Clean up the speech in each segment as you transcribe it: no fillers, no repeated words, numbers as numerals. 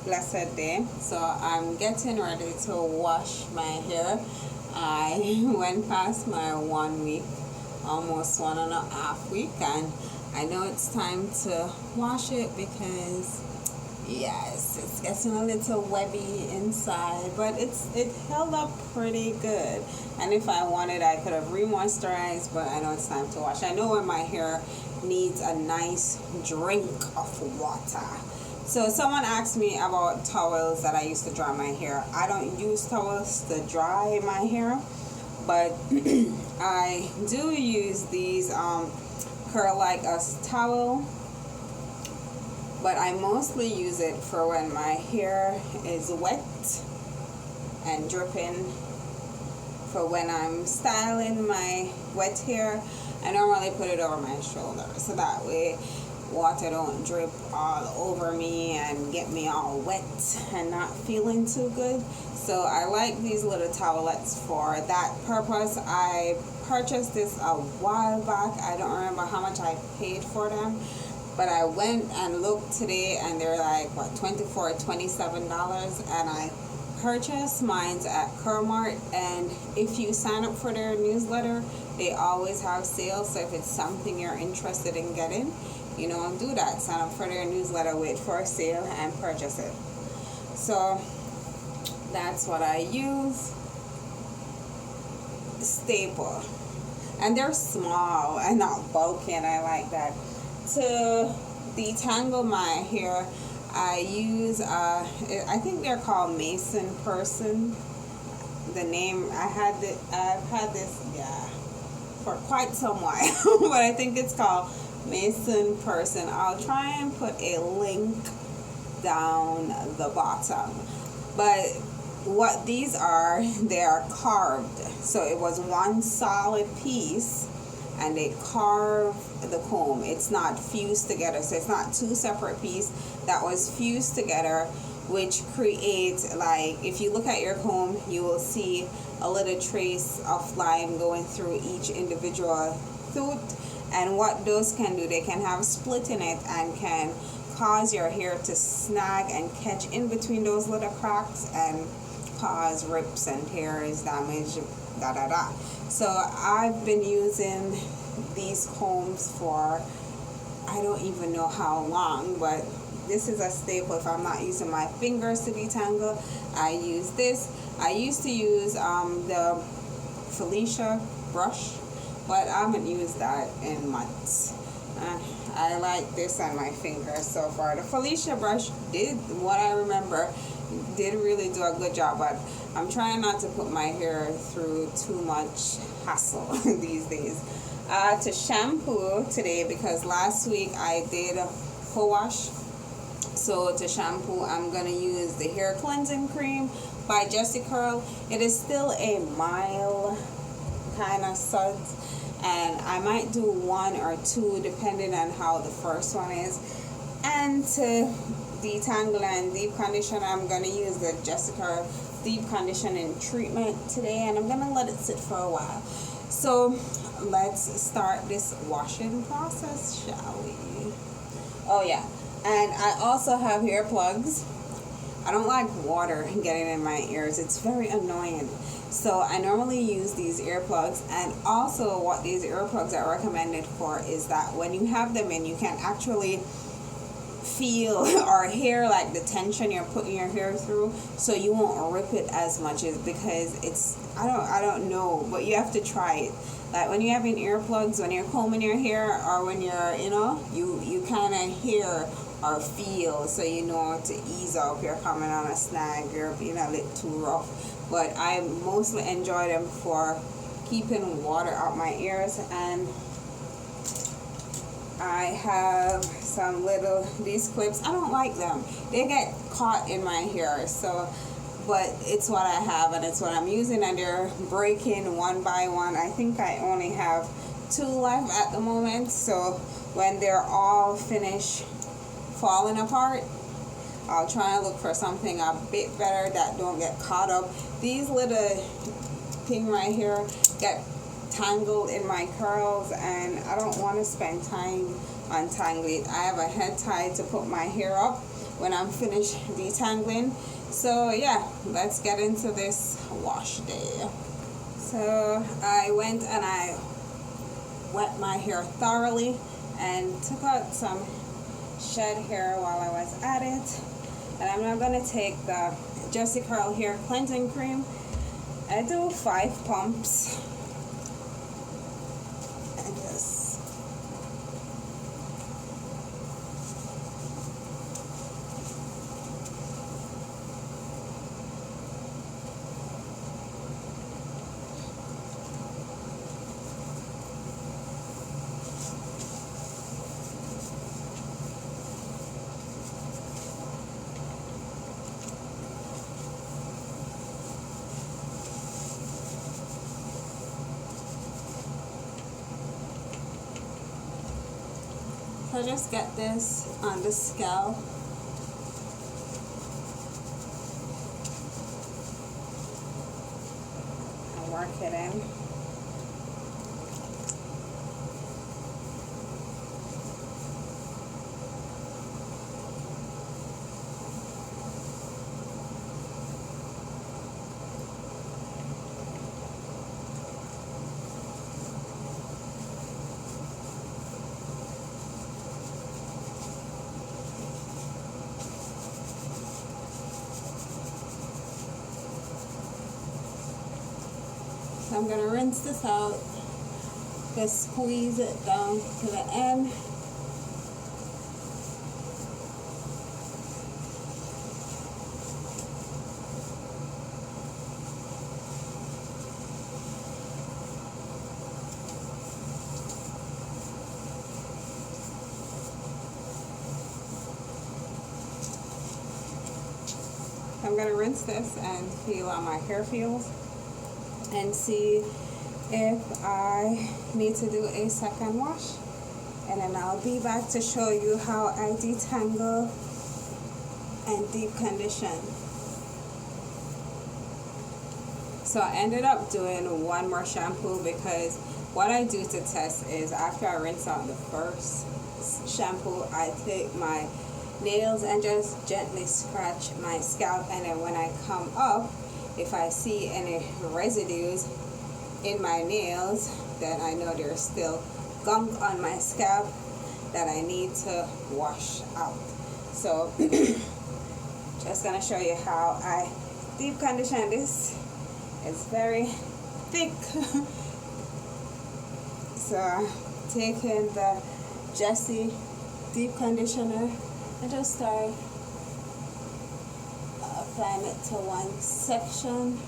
blessed day. So I'm getting ready to wash my hair. I went past my 1 week, almost 1.5 week, and I know it's time to wash it because yes, it's getting a little webby inside, but it held up pretty good. And if I wanted, I could have re-moisturized, but I know it's time to wash. I know when my hair needs a nice drink of water. So someone asked me about towels that I used to dry my hair. I don't use towels to dry my hair, but I do use these Curl Like Us towel. But I mostly use it for when my hair is wet and dripping. For when I'm styling my wet hair, I normally put it over my shoulder, so that way water don't drip all over me and get me all wet and not feeling too good. So I like these little towelettes for that purpose. I purchased this a while back. I don't remember how much I paid for them, but I went and looked today and they're like $24, $27, and I purchased mine at Curlmart. And if you sign up for their newsletter, they always have sales. So if it's something you're interested in getting, do that. Sign up for their newsletter, wait for a sale, and purchase it. So that's what I use. Staple, and they're small and not bulky, and I like that. To detangle my hair, I use I think they're called Pearson. The name I've had this for quite some while, but I think it's called Pearson. I'll try and put a link down the bottom. But what these are, they are carved. So it was one solid piece, and they carve the comb. It's not fused together, so it's not two separate pieces that was fused together, which creates, like, if you look at your comb, you will see a little trace of line going through each individual tooth. And what those can do, they can have split in it and can cause your hair to snag and catch in between those little cracks and cause rips and tears, damage, So I've been using these combs for I don't even know how long, but this is a staple. If I'm not using my fingers to detangle, I use this. I used to use the Felicia brush, but I haven't used that in months. I like this on my fingers so far. The Felicia brush did, what I remember, did really do a good job, but I'm trying not to put my hair through too much hassle these days. To shampoo today, because last week I did a co-wash. So to shampoo, I'm going to use the hair cleansing cream by JessiCurls. It is still a mild kind of suds, and I might do one or two depending on how the first one is. And to detangle and deep condition, I'm going to use the JessiCurls deep conditioning treatment today, and I'm going to let it sit for a while. So let's start this washing process, shall we? Oh yeah, and I also have hair plugs. I don't like water getting in my ears. It's very annoying. So I normally use these earplugs, and also what these earplugs are recommended for is that when you have them in, you can actually feel or hear like the tension you're putting your hair through, so you won't rip it as much, as because it's I don't know, but you have to try it. Like when you're having earplugs, when you're combing your hair, or when you're you kind of hear or feel, so you know to ease up. You're coming on a snag, you're being a little too rough. But I mostly enjoy them for keeping water out my ears. And I have some these clips. I don't like them. They get caught in my hair. So, but it's what I have, and it's what I'm using, and they're breaking one by one. I think I only have 2 left at the moment. So when they're all finished falling apart, I'll try and look for something a bit better that don't get caught up. These little thing right here get tangled in my curls, and I don't want to spend time untangling it. I have a head tie to put my hair up, when I'm finished detangling. So yeah, let's get into this wash day. So I went and I wet my hair thoroughly and took out some shed hair while I was at it. And I'm now going to take the JessiCurls hair cleansing cream. I do 5 pumps and just so just get this on the scalp. And work it in. So I'm going to rinse this out, just squeeze it down to the end. I'm going to rinse this and feel how my hair feels and see if I need to do a second wash, and then I'll be back to show you how I detangle and deep condition. So I ended up doing one more shampoo because what I do to test is after I rinse out the first shampoo, I take my nails and just gently scratch my scalp, and then when I come up, if I see any residues in my nails, then I know there's still gunk on my scalp that I need to wash out. So just gonna show you how I deep condition this. It's very thick. So taking the Jessie deep conditioner and just start applying it to one section.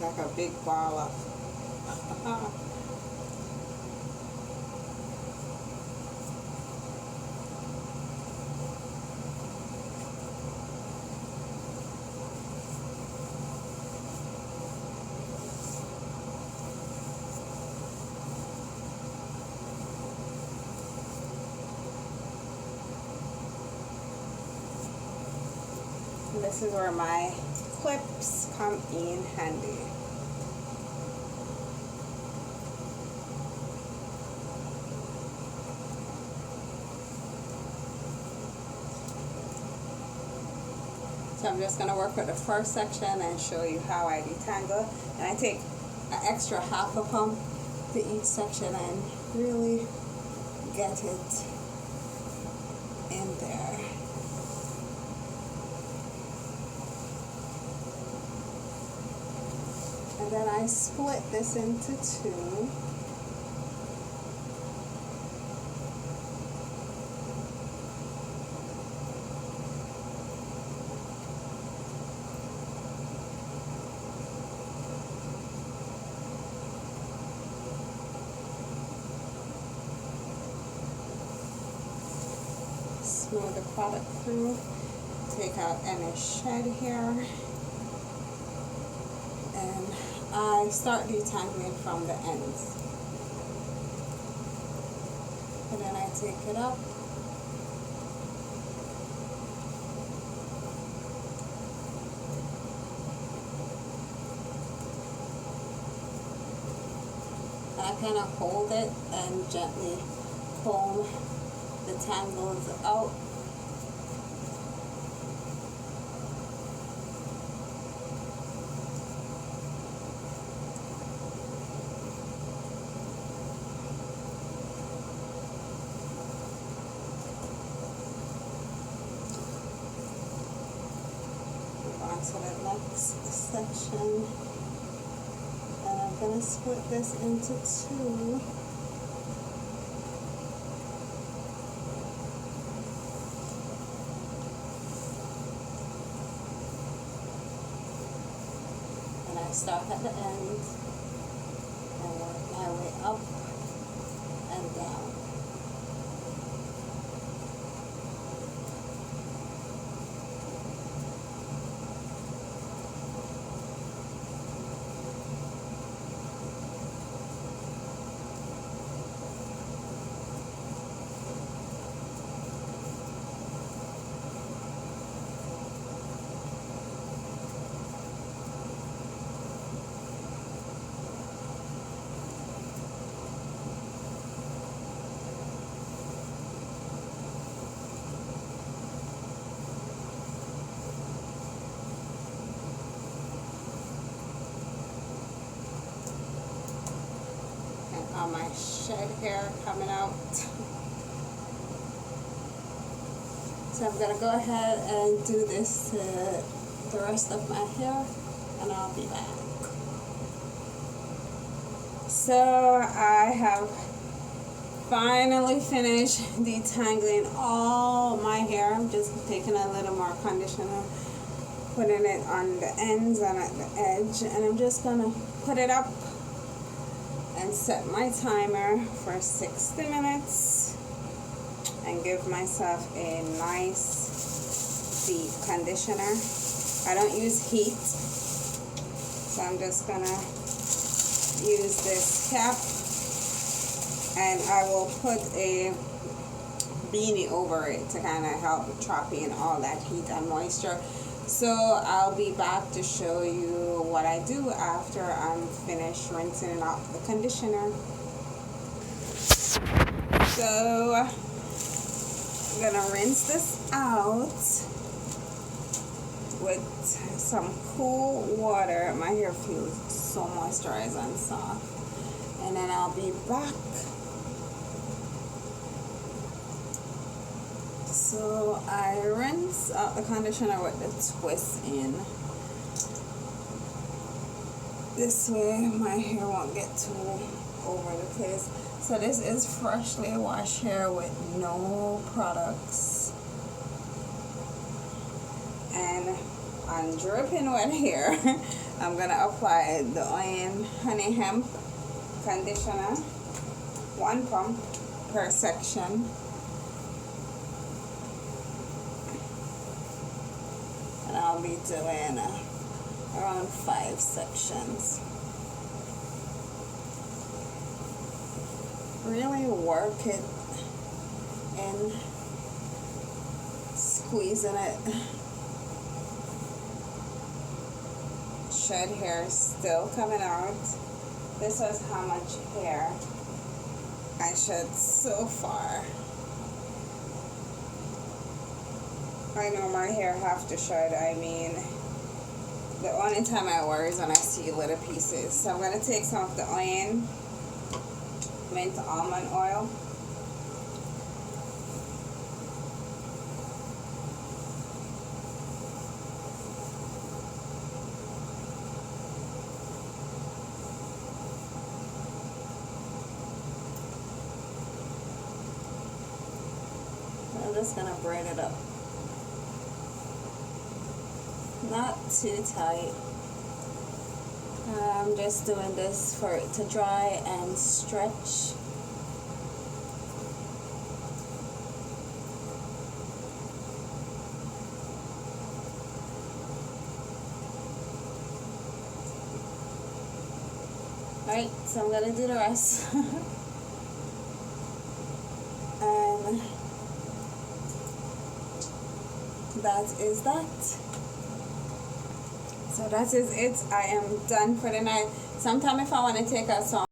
Like a big ball of this is where my clips come in handy. So I'm just going to work with the first section and show you how I detangle. And I take an extra half a pump to each section and really get it in there. And then I split this into 2. Smooth the product through, take out any shed here, and I start detangling from the ends. And then I take it up. And I kind of hold it and gently comb the tangles out. To the next section, and I'm going to split this into two. And I start at the end and work my way up and down. All my shed hair coming out. So I'm gonna go ahead and do this to the rest of my hair, and I'll be back. So I have finally finished detangling all my hair. I'm just taking a little more conditioner, putting it on the ends and at the edge, and I'm just gonna put it up and set my timer for 60 minutes and give myself a nice deep conditioner. I don't use heat, so I'm just gonna use this cap, and I will put a beanie over it to kind of help trap in all that heat and moisture. So I'll be back to show you what I do after I'm finished rinsing off the conditioner. So I'm gonna rinse this out with some cool water. My hair feels so moisturized and soft. And then I'll be back. So I rinse out the conditioner with the twist in. This way my hair won't get too over the place. So this is freshly washed hair with no products. And on dripping wet hair, I'm gonna apply the Oyin Honey Hemp conditioner, 1 pump per section. And I'll be doing around 5 sections. Really work it in, squeezing it. Shed hair is still coming out. This was how much hair I shed so far. I know my hair have to shed. I mean, the only time I worry is when I see little pieces. So I'm going to take some of the Oyin mint almond oil. I'm just going to braid it up. Not too tight. I'm just doing this for it to dry and stretch. Alright, so I'm gonna do the rest. And that is that. So that is it. I am done for the night. Sometime if I want to take out some